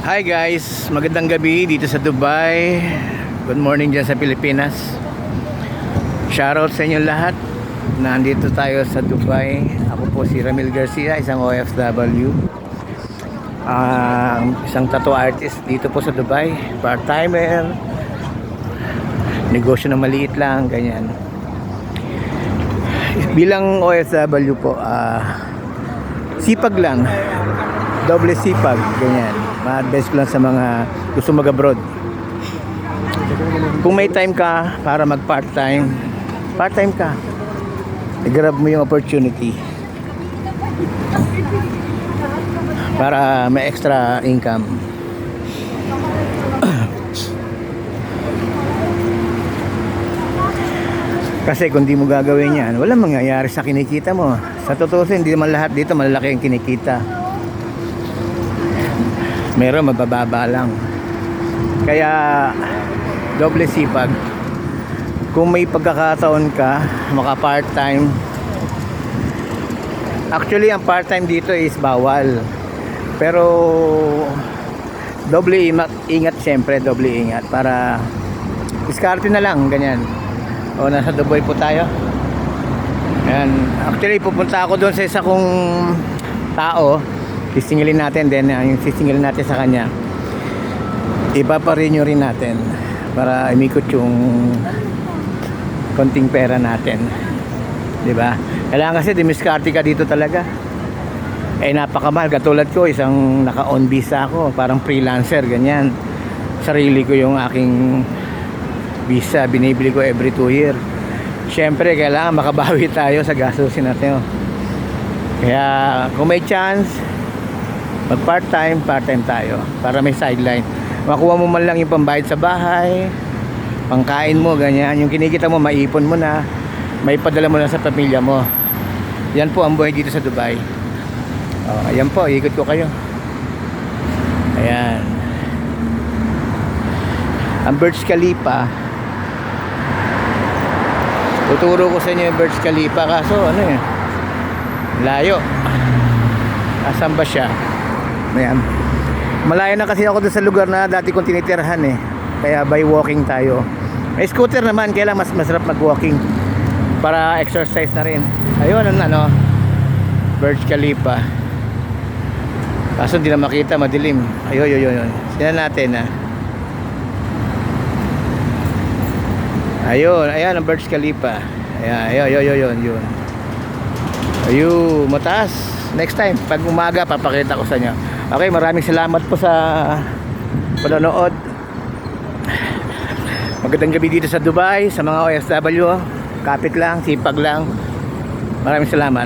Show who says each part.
Speaker 1: Hi guys, magandang gabi dito sa Dubai. Good morning dyan sa Pilipinas. Shoutout sa inyo lahat. Nandito tayo sa Dubai. Ako po si Ramil Garcia, isang OFW, isang tattoo artist dito po sa Dubai. Part-timer, negosyo na maliit lang, ganyan. Bilang OFW po, sipag lang, doble sipag, ganyan. Ma-advise ko lang sa mga gusto mag-abroad. Kung may time ka para mag-part-time, part-time ka. I-grab mo yung opportunity para may extra income. Kasi kung di mo gagawin yan, walang mangyayari sa kinikita mo. Sa totoo, hindi naman lahat dito malalaki ang kinikita. Meron mabababa lang. Kaya doble sipag. Kung may pagkakataon ka maka part-time, actually ang part-time dito is bawal. Pero doble ingat siyempre, doble ingat para diskarte na lang, ganyan. O nasa Dubai po tayo. Ayan. Actually pupunta ako doon sa isa kong tao. Sisingilin natin din, yung sisingilin natin sa kanya, ipaparenew rin natin para imikot yung konting pera natin, di ba? Kailangan kasi dimiskarte ka dito talaga. Napakamahal. Katulad ko, isang naka-on visa ako, parang freelancer, ganyan. Sarili ko yung aking visa, binibili ko every 2 years. Siyempre kailangan makabawi tayo sa gastusin natin. Kaya kung may chance, mag part-time tayo para may sideline. Makuha mo man lang yung pambayad sa bahay, pangkain mo, ganyan. Yung kinikita mo, maipon mo na, may padala mo na sa pamilya mo. Yan po ang buhay dito sa Dubai. Ayan po, ikot ko kayo. Ayan. Ang Burj Khalifa, tuturo ko sa inyo yung Burj Khalifa, kaso layo. Asan ba siya? Ayan. Malayo na kasi ako doon sa lugar na dati kong tinitirhan Kaya by walking tayo. May scooter naman, kaya lang mas masarap mag-walking para exercise na rin. Ayun, Burj Khalifa. Kaso hindi na makita, madilim. Ayun. Sinan natin Ayan ang Burj Khalifa. Ayun. Ayun, mataas. Next time, pag umaga, papakita ko sa inyo. Okay, maraming salamat po sa panonood. Magandang gabi dito sa Dubai, sa mga OFW. Kapit lang, sipag lang. Maraming salamat.